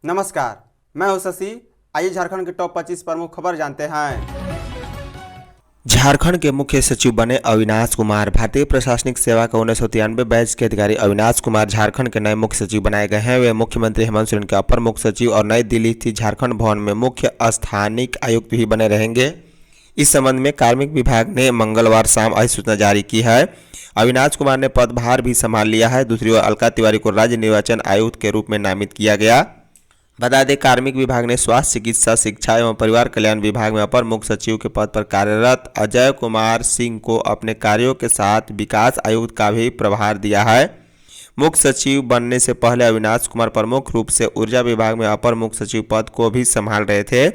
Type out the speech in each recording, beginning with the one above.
नमस्कार, मैं हूं शशि। आइए झारखंड के टॉप 25 प्रमुख खबर जानते हैं। झारखंड के मुख्य सचिव बने अविनाश कुमार। भारतीय प्रशासनिक सेवा का 1993 बैच के अधिकारी अविनाश कुमार झारखंड के नए मुख्य सचिव बनाए गए हैं। वे मुख्यमंत्री हेमंत सोरेन के अपर मुख्य सचिव और नई दिल्ली स्थित झारखंड भवन में मुख्य स्थानिक आयुक्त भी बने रहेंगे। इस संबंध में कार्मिक विभाग ने मंगलवार शाम अधिसूचना जारी की है। अविनाश कुमार ने पदभार भी संभाल लिया है। दूसरी ओर अलका तिवारी को राज्य निर्वाचन आयुक्त के रूप में नामित किया गया। बता दें, कार्मिक विभाग ने स्वास्थ्य, चिकित्सा, शिक्षा एवं परिवार कल्याण विभाग में अपर मुख्य सचिव के पद पर कार्यरत अजय कुमार सिंह को अपने कार्यों के साथ विकास आयुक्त का भी प्रभार दिया है। मुख्य सचिव बनने से पहले अविनाश कुमार प्रमुख रूप से ऊर्जा विभाग में अपर मुख्य सचिव पद को भी संभाल रहे थे।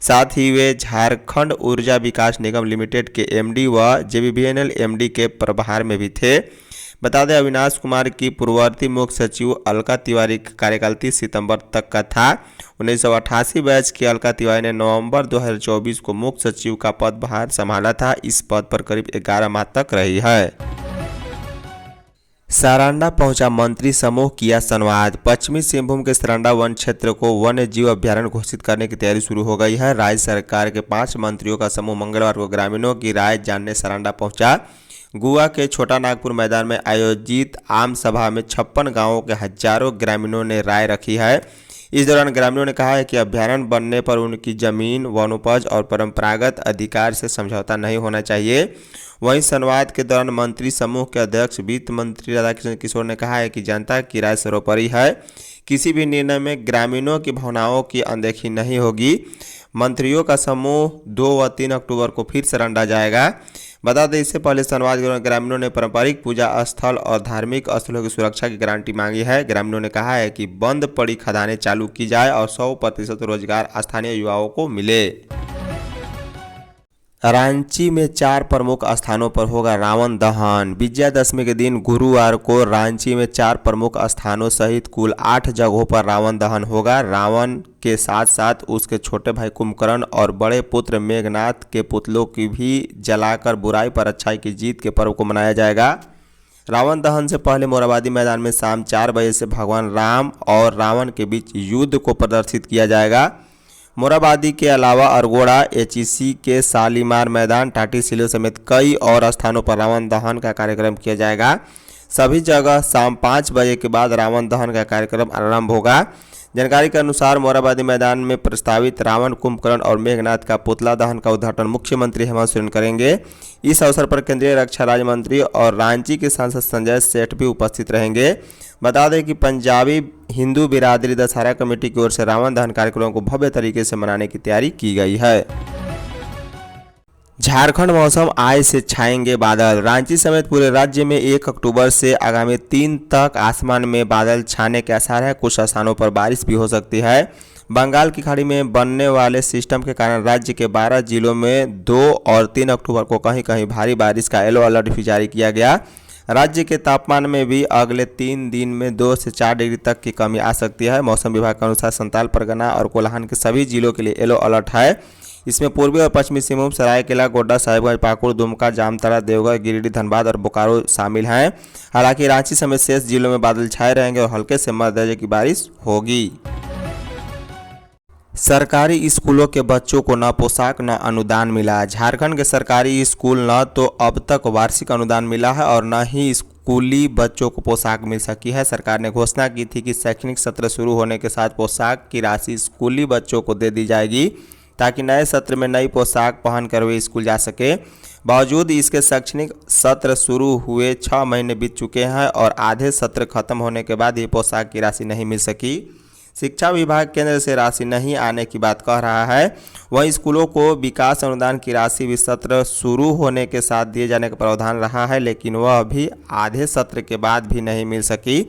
साथ ही वे झारखंड ऊर्जा विकास निगम लिमिटेड के एमडी व जेबीवीएनएल एमडी के प्रभार में भी थे। बता दें, अविनाश कुमार की पूर्ववर्ती मुख्य सचिव अलका तिवारी का कार्यकाल 30 सितंबर तक का था। 1988 बैच की अलका तिवारी ने नवंबर 2024 को मुख्य सचिव का पदभार संभाला था। इस पद पर करीब 11 माह तक रही है। सारंडा पहुंचा मंत्री समूह, किया संवाद। पश्चिमी सिंहभूम के सारंडा वन क्षेत्र को वन्य जीव अभ्यारण्य घोषित करने की तैयारी शुरू हो गई है। राज्य सरकार के 5 मंत्रियों का समूह मंगलवार को ग्रामीणों की राय जानने सारंडा पहुंचा। गोवा के छोटा नागपुर मैदान में आयोजित आम सभा में 56 गांवों के हजारों ग्रामीणों ने राय रखी है। इस दौरान ग्रामीणों ने कहा है कि अभ्यारण्य बनने पर उनकी जमीन, वनोपज और परंपरागत अधिकार से समझौता नहीं होना चाहिए। वहीं संवाद के दौरान मंत्री समूह के अध्यक्ष वित्त मंत्री राधाकृष्ण किशोर ने कहा है कि जनता की राय सर्वोपरि है। किसी भी निर्णय में ग्रामीणों की भावनाओं की अनदेखी नहीं होगी। मंत्रियों का समूह 2 व 3 अक्टूबर को फिर सारंडा जाएगा। बता दें, इससे पहले संवाद ग्रामीणों ने पारंपरिक पूजा स्थल और धार्मिक स्थलों की सुरक्षा की गारंटी मांगी है। ग्रामीणों ने कहा है कि बंद पड़ी खदानें चालू की जाए और 100% रोजगार स्थानीय युवाओं को मिले। रांची में 4 प्रमुख स्थानों पर होगा रावण दहन। विजयादशमी के दिन गुरुवार को रांची में 4 प्रमुख स्थानों सहित कुल 8 जगहों पर रावण दहन होगा। रावण के साथ साथ उसके छोटे भाई कुंभकर्ण और बड़े पुत्र मेघनाथ के पुतलों की भी जलाकर बुराई पर अच्छाई की जीत के पर्व को मनाया जाएगा। रावण दहन से पहले मोरहाबादी मैदान में शाम 4 बजे से भगवान राम और रावण के बीच युद्ध को प्रदर्शित किया जाएगा। मोरहाबादी के अलावा अरगोड़ा, एचईसी के शालीमार मैदान, टाटी सिलो समेत कई और स्थानों पर रावण दहन का कार्यक्रम किया जाएगा। सभी जगह शाम 5 बजे के बाद रावण दहन का कार्यक्रम आरंभ होगा। जानकारी के अनुसार मोरहाबादी मैदान में प्रस्तावित रावण, कुंभकर्ण और मेघनाथ का पुतला दहन का उद्घाटन मुख्यमंत्री हेमंत सोरेन करेंगे। इस अवसर पर केंद्रीय रक्षा राज्य मंत्री और रांची के सांसद संजय सेठ भी उपस्थित रहेंगे। बता दें कि पंजाबी हिंदू बिरादरी दशहरा कमेटी की ओर से रावण दहन कार्यक्रमों को भव्य तरीके से मनाने की तैयारी की गई है। झारखंड मौसम, आज से छाएंगे बादल। रांची समेत पूरे राज्य में 1 अक्टूबर से आगामी 3 तक आसमान में बादल छाने के आसार है। कुछ स्थानों पर बारिश भी हो सकती है। बंगाल की खाड़ी में बनने वाले सिस्टम के कारण राज्य के 12 जिलों में 2 और 3 अक्टूबर को कहीं कहीं भारी बारिश का येलो अलर्ट भी जारी किया गया। राज्य के तापमान में भी अगले 3 दिन में 2 से 4 डिग्री तक की कमी आ सकती है। मौसम विभाग के अनुसार संताल परगना और कोल्हान के सभी जिलों के लिए येलो अलर्ट है। इसमें पूर्वी और पश्चिमी सिंहभूम, सरायकेला, गोड्डा, साहिबगंज, पाकुड़, दुमका, जामताड़ा, देवघर, गिरिडीह, धनबाद और बोकारो शामिल हैं। हालांकि रांची समेत शेष जिलों में बादल छाए रहेंगे और हल्के से मध्यम दर्जे की बारिश होगी। सरकारी स्कूलों के बच्चों को न पोशाक न अनुदान मिला। झारखंड के सरकारी स्कूल न तो अब तक वार्षिक अनुदान मिला है और न ही स्कूली बच्चों को पोशाक मिल सकी है। सरकार ने घोषणा की थी कि शैक्षणिक सत्र शुरू होने के साथ पोशाक की राशि स्कूली बच्चों को दे दी जाएगी ताकि नए सत्र में नई पोशाक पहनकर वे स्कूल जा सके। बावजूद इसके शैक्षणिक सत्र शुरू हुए 6 महीने बीत चुके हैं और आधे सत्र खत्म होने के बाद ये पोशाक की राशि नहीं मिल सकी। शिक्षा विभाग केंद्र से राशि नहीं आने की बात कह रहा है। वहीं स्कूलों को विकास अनुदान की राशि भी सत्र शुरू होने के साथ दिए जाने का प्रावधान रहा है, लेकिन वह भी आधे सत्र के बाद भी नहीं मिल सकी।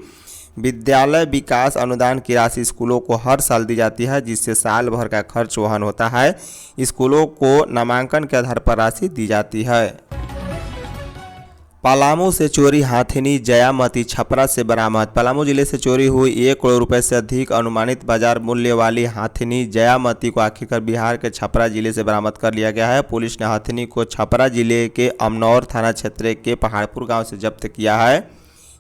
विद्यालय विकास अनुदान की राशि स्कूलों को हर साल दी जाती है, जिससे साल भर का खर्च वहन होता है। स्कूलों को नामांकन के आधार पर राशि दी जाती है। पलामू से चोरी हाथिनी जयामती छपरा से बरामद। पलामू जिले से चोरी हुई 1 करोड़ रुपए से अधिक अनुमानित बाजार मूल्य वाली हाथिनी जयामती को आखिरकार बिहार के छपरा जिले से बरामद कर लिया गया है। पुलिस ने हाथिनी को छपरा जिले के अमनौर थाना क्षेत्र के पहाड़पुर गांव से जब्त किया है।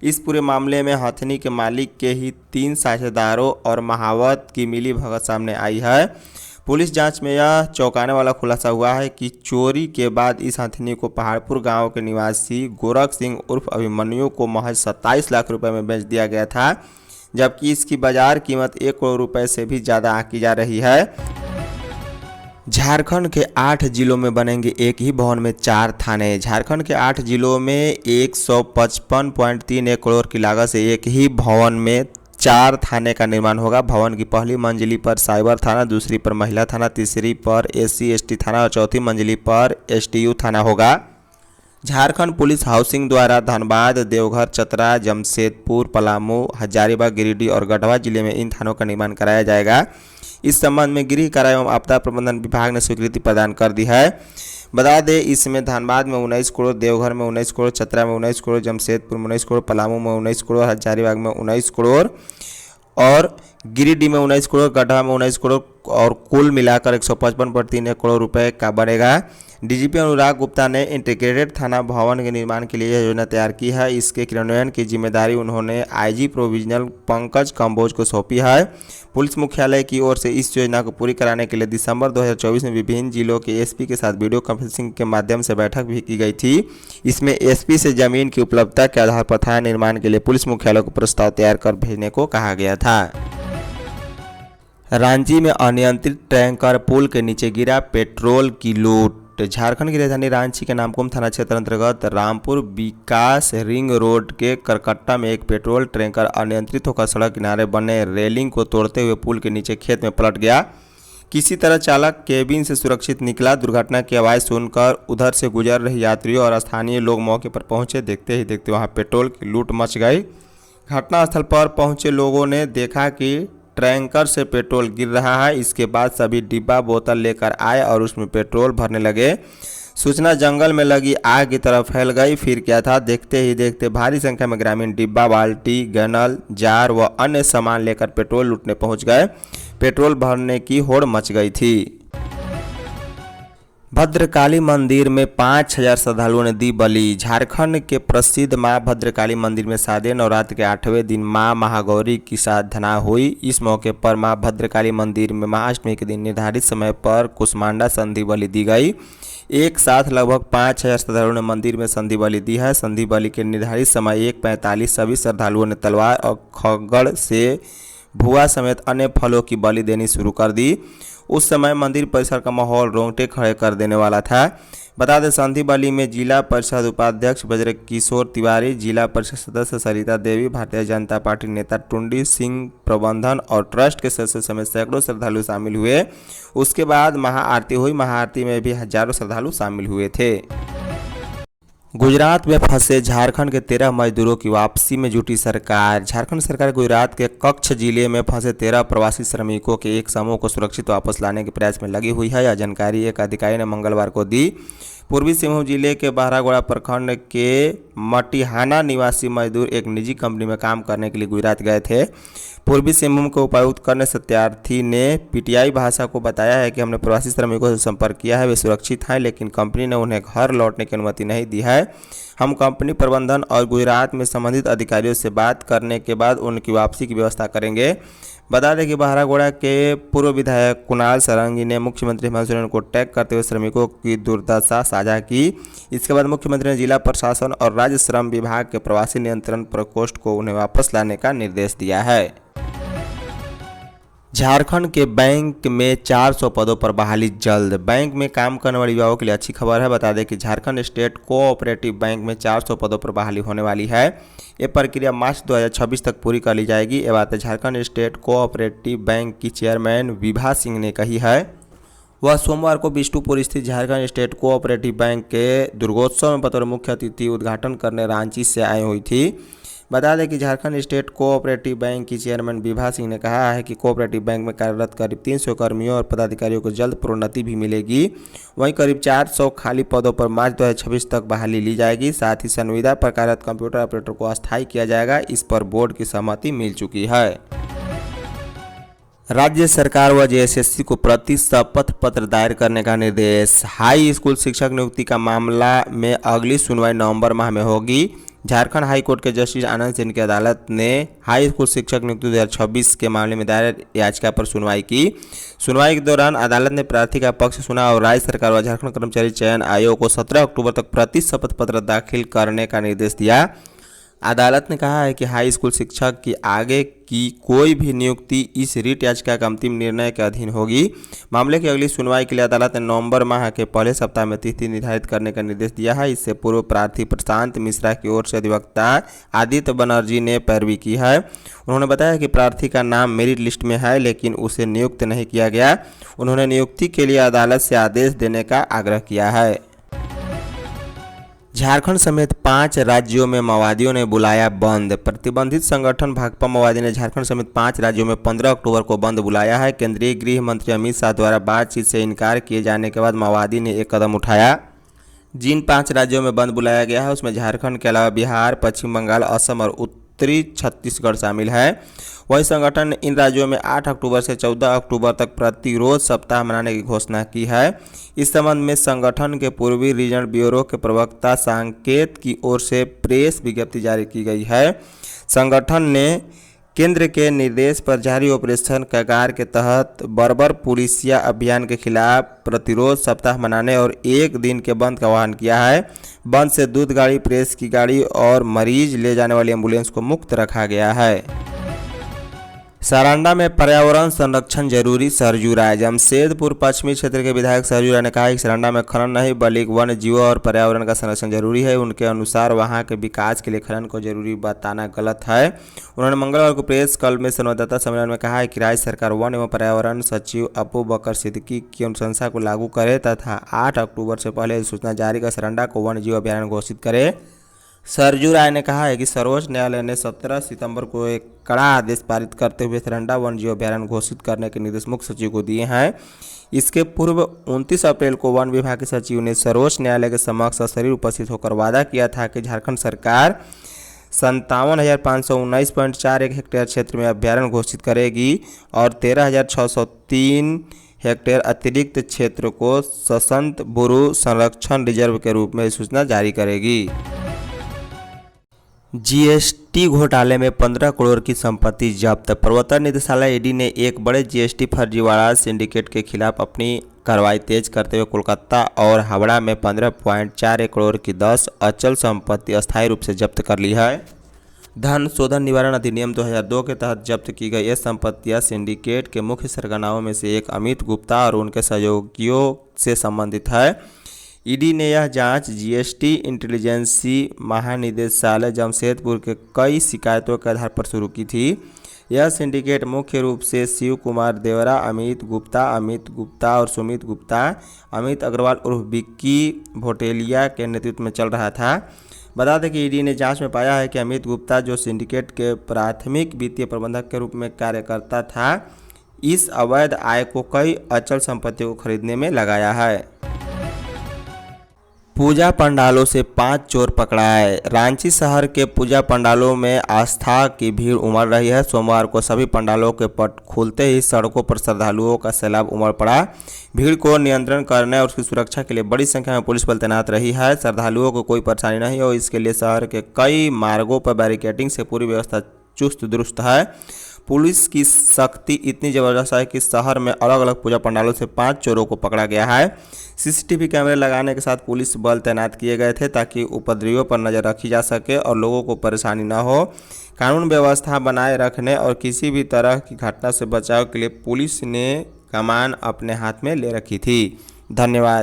इस पूरे मामले में हथनी के मालिक के ही 3 साझेदारों और महावत की मिलीभगत सामने आई है। पुलिस जांच में यह चौंकाने वाला खुलासा हुआ है कि चोरी के बाद इस हथनी को पहाड़पुर गांव के निवासी गोरख सिंह उर्फ अभिमन्यु को महज 27 लाख रुपए में बेच दिया गया था, जबकि इसकी बाजार कीमत 1 करोड़ रुपए से भी ज़्यादा आंकी जा रही है। झारखंड के 8 जिलों में बनेंगे एक ही भवन में 4 थाने। झारखंड के 8 जिलों में 155.31 करोड़ की लागत से एक ही भवन में 4 थाने का निर्माण होगा। भवन की पहली मंजिली पर साइबर थाना, दूसरी पर महिला थाना, तीसरी पर SC/ST थाना और चौथी मंजिली पर STU थाना होगा। झारखंड पुलिस हाउसिंग द्वारा धनबाद, देवघर, चतरा, जमशेदपुर, पलामू, हजारीबाग, गिरिडीह और गढ़वा जिले में इन थानों का निर्माण कराया जाएगा। इस संबंध में गृह कारा एवं आपदा प्रबंधन विभाग ने स्वीकृति प्रदान कर दी है। बता दें, इसमें धनबाद में 19 करोड़, देवघर में 19 करोड़, चतरा में 19 करोड़, जमशेदपुर में 19 करोड़, पलामू में 19 करोड़, हजारीबाग में 19 करोड़ और गिरिडीह में 19 करोड़, गढ़वा में 19 करोड़ और कुल मिलाकर 155.31 करोड़ रुपए का बनेगा। डीजीपी अनुराग गुप्ता ने इंटीग्रेटेड थाना भवन के निर्माण के लिए यह योजना तैयार की है। इसके क्रियान्वयन की जिम्मेदारी उन्होंने IG प्रोविजनल पंकज कंबोज को सौंपी है। पुलिस मुख्यालय की ओर से इस योजना को पूरी कराने के लिए दिसंबर 2024 में विभिन्न जिलों के SP के साथ वीडियो कॉन्फ्रेंसिंग के माध्यम से बैठक भी की गई थी। इसमें SP से जमीन की उपलब्धता के आधार पर थाना निर्माण के लिए पुलिस मुख्यालय को प्रस्ताव तैयार कर भेजने को कहा गया था। रांची में अनियंत्रित टैंकर पुल के नीचे गिरा, पेट्रोल की लूट। झारखंड की राजधानी रांची के नामकुम थाना क्षेत्र अंतर्गत रामपुर विकास रिंग रोड के करकट्टा में एक पेट्रोल टैंकर अनियंत्रित होकर सड़क किनारे बने रेलिंग को तोड़ते हुए पुल के नीचे खेत में पलट गया। किसी तरह चालक केबिन से सुरक्षित निकला। दुर्घटना की आवाज़ सुनकर उधर से गुजर रहे यात्रियों और स्थानीय लोग मौके पर पहुंचे। देखते ही देखते वहां पेट्रोल की लूट मच गई। घटनास्थल पर पहुंचे लोगों ने देखा कि टैंकर से पेट्रोल गिर रहा है। इसके बाद सभी डिब्बा बोतल लेकर आए और उसमें पेट्रोल भरने लगे। सूचना जंगल में लगी आग की तरफ फैल गई। फिर क्या था, देखते ही देखते भारी संख्या में ग्रामीण डिब्बा, बाल्टी, गनल, जार व अन्य सामान लेकर पेट्रोल लूटने पहुंच गए। पेट्रोल भरने की होड़ मच गई थी। भद्रकाली मंदिर में 5000 श्रद्धालुओं ने दी बलि। झारखंड के प्रसिद्ध मां भद्रकाली मंदिर में शारदीय नवरात्र के 8वें दिन मां महागौरी की साधना हुई। इस मौके पर मां भद्रकाली मंदिर में महाअष्टमी के दिन निर्धारित समय पर कुष्मांडा संधि बलि दी गई। एक साथ लगभग 5000 श्रद्धालुओं ने मंदिर में संधि बलि दी है। संधि बलि के निर्धारित समय 1:45 सभी श्रद्धालुओं ने तलवार और खगड़ से भुआ समेत अन्य फलों की बलि देनी शुरू कर दी। उस समय मंदिर परिसर का माहौल रोंगटे खड़े कर देने वाला था। बता दें, संधि बलि में जिला परिषद उपाध्यक्ष बज्रकिशोर तिवारी, जिला परिषद सदस्य सरिता देवी, भारतीय जनता पार्टी नेता टुंडी सिंह, प्रबंधन और ट्रस्ट के सदस्य समेत सैकड़ों श्रद्धालु शामिल हुए। उसके बाद महाआरती हुई। महाआरती में भी हजारों श्रद्धालु शामिल हुए थे। गुजरात में फंसे झारखंड के 13 मजदूरों की वापसी में जुटी सरकार। झारखंड सरकार गुजरात के कच्छ जिले में फंसे 13 प्रवासी श्रमिकों के एक समूह को सुरक्षित वापस लाने के प्रयास में लगी हुई है। यह जानकारी एक अधिकारी ने मंगलवार को दी। पूर्वी सिंहभूम जिले के बहरागोड़ा प्रखंड के मटिहाना निवासी मजदूर एक निजी कंपनी में काम करने के लिए गुजरात गए थे। पूर्वी सिंहभूम के उपायुक्त कर्ण सत्यार्थी ने PTI भाषा को बताया है कि हमने प्रवासी श्रमिकों से संपर्क किया है, वे सुरक्षित हैं, लेकिन कंपनी ने उन्हें घर लौटने की अनुमति नहीं दी है। हम कंपनी प्रबंधन और गुजरात में संबंधित अधिकारियों से बात करने के बाद उनकी वापसी की व्यवस्था करेंगे। बता दें कि बहरागोड़ा के पूर्व विधायक कुणाल सारंगी ने मुख्यमंत्री हेमंत सोरेन को टैग करते हुए श्रमिकों की दुर्दशा साझा की। इसके बाद मुख्यमंत्री ने जिला प्रशासन और राज्य श्रम विभाग के प्रवासी नियंत्रण प्रकोष्ठ को उन्हें वापस लाने का निर्देश दिया है। झारखंड के बैंक में 400 पदों पर बहाली जल्द। बैंक में काम करने वाले युवाओं के लिए अच्छी खबर है। बता दें कि झारखंड स्टेट कोऑपरेटिव बैंक में 400 पदों पर बहाली होने वाली है। ये प्रक्रिया मार्च 2026 तक पूरी कर ली जाएगी। ये बात झारखंड स्टेट कोऑपरेटिव बैंक की चेयरमैन विभा सिंह ने कही है। वह सोमवार को बिष्टुपुर स्थित झारखंड स्टेट कोऑपरेटिव बैंक के दुर्गोत्सव में बतौर मुख्य अतिथि उद्घाटन करने रांची से आई हुई थी। बता दें कि झारखंड स्टेट कोऑपरेटिव बैंक की चेयरमैन विभा सिंह ने कहा है कि कोऑपरेटिव बैंक में कार्यरत करीब 300 कर्मियों और पदाधिकारियों को जल्द प्रोन्नति भी मिलेगी। वहीं करीब 400 खाली पदों पर मार्च 2026 तक बहाली ली जाएगी। साथ ही संविदा पर कार्यरत कंप्यूटर ऑपरेटर को अस्थायी किया जाएगा। इस पर बोर्ड की सहमति मिल चुकी है। राज्य सरकार व JSSC को प्रति शपथ पत्र दायर करने का निर्देश। हाई स्कूल शिक्षक नियुक्ति का मामला में अगली सुनवाई नवंबर माह में होगी। झारखंड हाई कोर्ट के जस्टिस आनंद सेन की अदालत ने हाई स्कूल शिक्षक नियुक्ति 2026 के मामले में दायर याचिका पर सुनवाई की। सुनवाई के दौरान अदालत ने प्रार्थी का पक्ष सुना और राज्य सरकार व झारखंड कर्मचारी चयन आयोग को 17 अक्टूबर तक प्रति शपथ पत्र दाखिल करने का निर्देश दिया। अदालत ने कहा है कि हाई स्कूल शिक्षक की आगे की कोई भी नियुक्ति इस रिट याचिका का अंतिम निर्णय के अधीन होगी। मामले की अगली सुनवाई के लिए अदालत ने नवंबर माह के पहले सप्ताह में तिथि निर्धारित करने का निर्देश दिया है। इससे पूर्व प्रार्थी प्रशांत मिश्रा की ओर से अधिवक्ता आदित्य बनर्जी ने पैरवी की है। उन्होंने बताया कि प्रार्थी का नाम मेरिट लिस्ट में है लेकिन उसे नियुक्त नहीं किया गया। उन्होंने नियुक्ति के लिए अदालत से आदेश देने का आग्रह किया है। झारखंड समेत 5 राज्यों में माओवादियों ने बुलाया बंद। प्रतिबंधित संगठन भाकपा माओवादी ने झारखंड समेत 5 राज्यों में 15 अक्टूबर को बंद बुलाया है। केंद्रीय गृह मंत्री अमित शाह द्वारा बातचीत से इनकार किए जाने के बाद माओवादी ने एक कदम उठाया। जिन 5 राज्यों में बंद बुलाया गया है उसमें झारखंड के अलावा बिहार, पश्चिम बंगाल, असम और उत्तरी छत्तीसगढ़ शामिल है। वही संगठन ने इन राज्यों में 8 अक्टूबर से 14 अक्टूबर तक प्रतिरोध सप्ताह मनाने की घोषणा की है। इस संबंध में संगठन के पूर्वी रीजनल ब्यूरो के प्रवक्ता सांकेत की ओर से प्रेस विज्ञप्ति जारी की गई है। संगठन ने केंद्र के निर्देश पर जारी ऑपरेशन कगार के तहत बर्बर पुलिसिया अभियान के खिलाफ प्रतिरोध सप्ताह मनाने और एक दिन के बंद का आह्वान किया है। बंद से दूध गाड़ी, प्रेस की गाड़ी और मरीज ले जाने वाली एम्बुलेंस को मुक्त रखा गया है। सारंडा में पर्यावरण संरक्षण जरूरी, सरजू राय। जमशेदपुर पश्चिमी क्षेत्र के विधायक सरजू राय ने कहा कि सारंडा में खनन नहीं बल्कि वन्य जीवों और पर्यावरण का संरक्षण जरूरी है। उनके अनुसार वहां के विकास के लिए खनन को जरूरी बताना गलत है। उन्होंने मंगलवार को प्रेस क्लब में संवाददाता सम्मेलन में कहा कि राज्य सरकार वन एवं पर्यावरण सचिव अबू बकर सिद्दीकी की अनुशंसा को लागू करे तथा 8 अक्टूबर से पहले सूचना जारी कर सारंडा को वन्य जीव अभयारण्य घोषित करे। सरजू राय ने कहा है कि सर्वोच्च न्यायालय ने 17 सितंबर को एक कड़ा आदेश पारित करते हुए सारंडा वन्य जीव अभयारण्य घोषित करने के निर्देश मुख्य सचिव को दिए हैं। इसके पूर्व 29 अप्रैल को वन विभाग के सचिव ने सर्वोच्च न्यायालय के समक्ष सशरीर उपस्थित होकर वादा किया था कि झारखंड सरकार 57,519.41 हेक्टेयर क्षेत्र में अभयारण्य घोषित करेगी और 13,603 हेक्टेयर अतिरिक्त क्षेत्र को सशंत बुरु संरक्षण रिजर्व के रूप में सूचना जारी करेगी। जीएसटी घोटाले में 15 करोड़ की संपत्ति जब्त। प्रवर्तन निदेशालय ईडी ने एक बड़े जीएसटी फर्जीवाड़ा सिंडिकेट के खिलाफ अपनी कार्रवाई तेज करते हुए कोलकाता और हावड़ा में 15.41 करोड़ की 10 अचल संपत्ति अस्थायी रूप से जब्त कर ली है। धन शोधन निवारण अधिनियम 2002 के तहत जब्त की गई ये संपत्तियां सिंडिकेट के मुख्य सरगनाओं में से एक अमित गुप्ता और उनके सहयोगियों से संबंधित है। ईडी ने यह जांच जीएसटी इंटेलिजेंसी महानिदेशालय जमशेदपुर के कई शिकायतों के आधार पर शुरू की थी। यह सिंडिकेट मुख्य रूप से शिव कुमार देवरा, अमित गुप्ता और सुमित गुप्ता, अमित अग्रवाल उर्फ विक्की भोटेलिया के नेतृत्व में चल रहा था। बता दें कि ईडी ने जांच में पाया है कि अमित गुप्ता, जो सिंडिकेट के प्राथमिक वित्तीय प्रबंधक के रूप में कार्य करता था, इस अवैध आय को कई अचल संपत्तियों को खरीदने में लगाया है। पूजा पंडालों से 5 चोर पकड़ाए। रांची शहर के पूजा पंडालों में आस्था की भीड़ उमड़ रही है। सोमवार को सभी पंडालों के पट खुलते ही सड़कों पर श्रद्धालुओं का सैलाब उमड़ पड़ा। भीड़ को नियंत्रण करने और उसकी सुरक्षा के लिए बड़ी संख्या में पुलिस बल तैनात रही है। श्रद्धालुओं को कोई परेशानी नहीं हो इसके लिए शहर के कई मार्गों पर बैरिकेडिंग से पूरी व्यवस्था चुस्त दुरुस्त है। पुलिस की सख्ती इतनी ज़बरदस्त है कि शहर में अलग अलग पूजा पंडालों से 5 चोरों को पकड़ा गया है। सीसीटीवी कैमरे लगाने के साथ पुलिस बल तैनात किए गए थे ताकि उपद्रवियों पर नज़र रखी जा सके और लोगों को परेशानी न हो। कानून व्यवस्था बनाए रखने और किसी भी तरह की घटना से बचाव के लिए पुलिस ने कमान अपने हाथ में ले रखी थी। धन्यवाद।